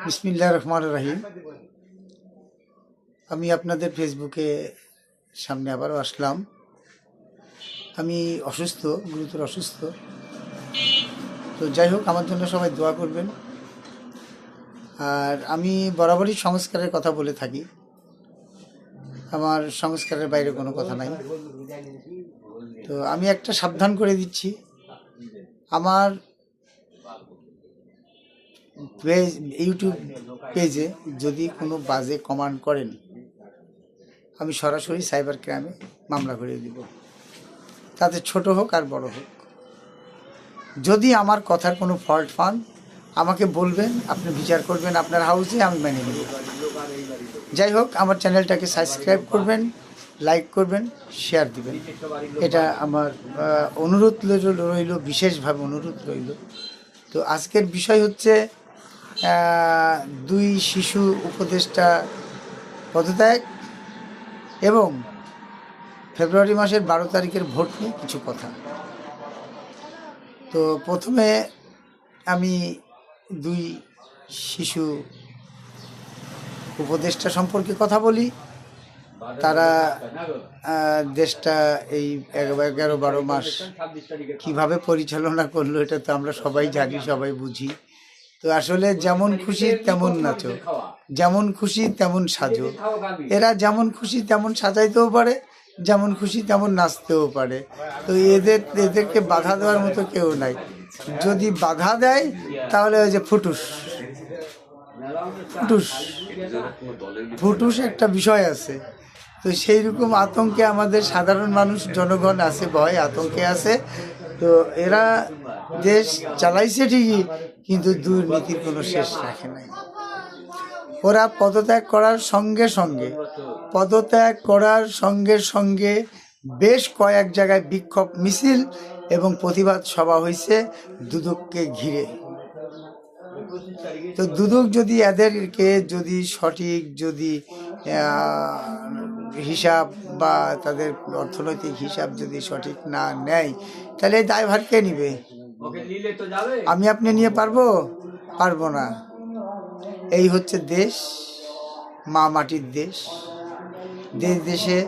বিসমিল্লাহির রহমানির রহিম। আমি আপনাদের ফেসবুকে সামনে আবারও আসলাম। আমি অসুস্থ, গুরুতর অসুস্থ। তো যাই হোক, আমার জন্য সবাই দোয়া করবেন। আর আমি বরাবরই সংস্কারের কথা বলে থাকি। আমার সংস্কারের বাইরে কোনো কথা নাই। তো আমি একটা সাবধান করে দিচ্ছি, আমার ইউটিউব পেজে যদি কোনো বাজে কমেন্ট করেন, আমি সরাসরি সাইবার ক্রাইমে মামলা করে দিব, তাতে ছোট হোক আর বড় হোক। যদি আমার কথার কোনো ফল্ট পান, আমাকে বলবেন, আপনি বিচার করবেন আপনার হাউসে, আমি মেনে নেব। যাই হোক, আমার চ্যানেলটাকে সাবস্ক্রাইব করবেন, লাইক করবেন, শেয়ার দিবেন, এটা আমার অনুরোধ রইল, বিশেষভাবে অনুরোধ রইল। তো আজকের বিষয় হচ্ছে দুই শিশু উপদেষ্টা পদত্যাগ এবং ফেব্রুয়ারি মাসের 12 তারিখের ভোট নিয়ে কিছু কথা। তো প্রথমে আমি দুই শিশু উপদেষ্টা সম্পর্কে কথা বলি। তারা দেশটা এই 11-12 মাস কিভাবে পরিচালনা করলো, এটা তো আমরা সবাই জানি, সবাই বুঝি। তো আসলে যেমন খুশি তেমন নাচো, যেমন খুশি তেমন সাজো। এরা যেমন খুশি তেমন সাজাইতেও পারে, যেমন খুশি তেমন নাচতেও পারে। তো এদেরকে বাধা দেওয়ার মতো কেউ নাই। যদি বাধা দেয় তাহলে ওই যে ফুটুস ফুটুস ফুটুস একটা বিষয় আছে। তো সেই রকম আতঙ্কে আমাদের সাধারণ মানুষ, জনগণ আছে, ভয় আতঙ্কে আছে। তো এরা দেশ চালাইছে ঠিকই, কিন্তু দুর্নীতির কোনো শেষ রাখে নাই। ওরা পদত্যাগ করার সঙ্গে বেশ কয়েক জায়গায় বিক্ষোভ মিছিল এবং প্রতিবাদ সভা হয়েছে দুদককে ঘিরে। তো দুদক যদি এদেরকে সঠিক হিসাব বা তাদের অর্থনৈতিক হিসাব যদি সঠিক না নেয়, তাহলে এই দায়ভার কে নিবে? আমি আপনি নিয়ে পারবো না। এই হচ্ছে দেশ, মা মাটির দেশ। দেশে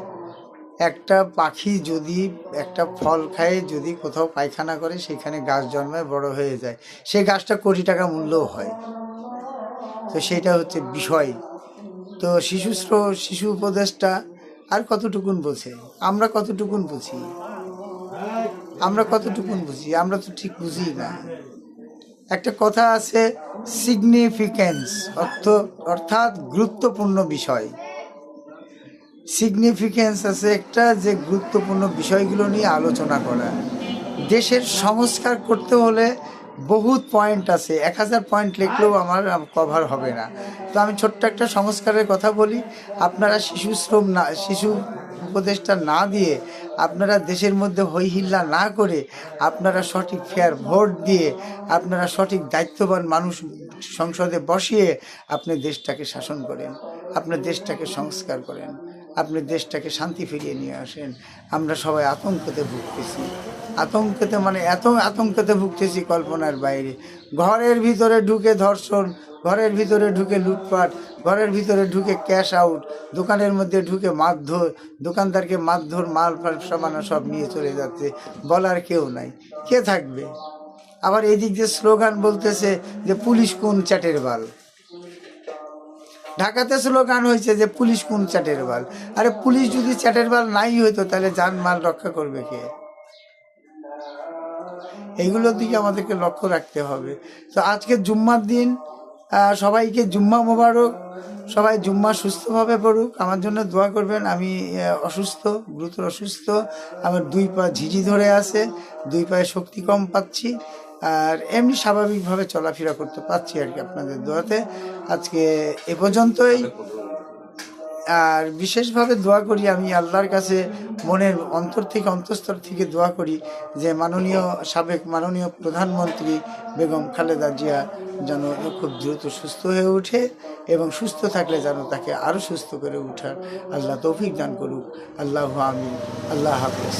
একটা পাখি যদি একটা ফল খায়, যদি কোথাও পায়খানা করে, সেখানে গাছ জন্মায়, বড় হয়ে যায়, সেই গাছটা কোটি টাকা মূল্যও হয়। তো সেটা হচ্ছে বিষয়। তো শিশু উপদেশটা আর কতটুকুন বোঝে? আমরা কতটুকুন বুঝি? আমরা তো ঠিক বুঝি না। একটা কথা আছে, সিগনিফিক্যান্স, অর্থাৎ গুরুত্বপূর্ণ বিষয়। সিগনিফিক্যান্স আছে একটা, যে গুরুত্বপূর্ণ বিষয়গুলো নিয়ে আলোচনা করা। দেশের সংস্কার করতে হলে বহুত পয়েন্ট আছে, 1000 পয়েন্ট লিখলেও আমার কভার হবে না। তো আমি ছোট্ট একটা সংস্কারের কথা বলি। আপনারা শিশু উপদেশটা না দিয়ে, আপনারা দেশের মধ্যে হইহিল্লা না করে, আপনারা সঠিক ফেয়ার ভোট দিয়ে, আপনারা সঠিক দায়িত্ববান মানুষ সংসদে বসিয়ে আপনি দেশটাকে শাসন করেন, আপনার দেশটাকে সংস্কার করেন, আপনি দেশটাকে শান্তি ফিরিয়ে নিয়ে আসেন। আমরা সবাই আতঙ্কতে ভুগতেছি, আতঙ্কতে ভুগতেছি কল্পনার বাইরে। ঘরের ভিতরে ঢুকে ধর্ষণ, ঘরের ভিতরে ঢুকে লুটপাট, ঘরের ভিতরে ঢুকে ক্যাশ আউট, দোকানের মধ্যে ঢুকে মারধর, দোকানদারকে মারধর, মাল সামানা সব নিয়ে চলে যাচ্ছে, বলার কেউ নাই। কে থাকবে? আবার এদিক দিয়ে স্লোগান বলতেছে যে পুলিশ কোন চ্যাটের বাল। ঢাকাতে স্লোগান হয়েছে যে পুলিশ কোন চ্যাটের বাল। আরে পুলিশ যদি চ্যাটের বাল নাই হইতো, তাহলে জানমাল রক্ষা করবে কে? এইগুলোর দিকে আমাদেরকে লক্ষ্য রাখতে হবে। তো আজকে জুম্মার দিন, সবাইকে জুম্মা মোবারক। সবাই জুম্মা সুস্থভাবে পড়ুক, আমার জন্য দোয়া করবেন। আমি অসুস্থ, গুরুতর অসুস্থ। আমার 2 পা ঝিঝি ধরে আছে, 2 পায়ে শক্তি কম পাচ্ছি, আর এমনি স্বাভাবিকভাবে চলাফেরা করতে পারছি আর কি, আপনাদের দোয়াতে। আজকে এ পর্যন্তই। আর বিশেষভাবে দোয়া করি, আমি আল্লাহর কাছে মনের অন্তঃস্থল থেকে দোয়া করি যে সাবেক মাননীয় প্রধানমন্ত্রী বেগম খালেদা জিয়া যেন খুব দ্রুত সুস্থ হয়ে ওঠে, এবং সুস্থ থাকলে যেন তাকে আরও সুস্থ করে ওঠার আল্লাহ তৌফিক দান করুক। আল্লাহু আমিন। আল্লাহ হাফেজ।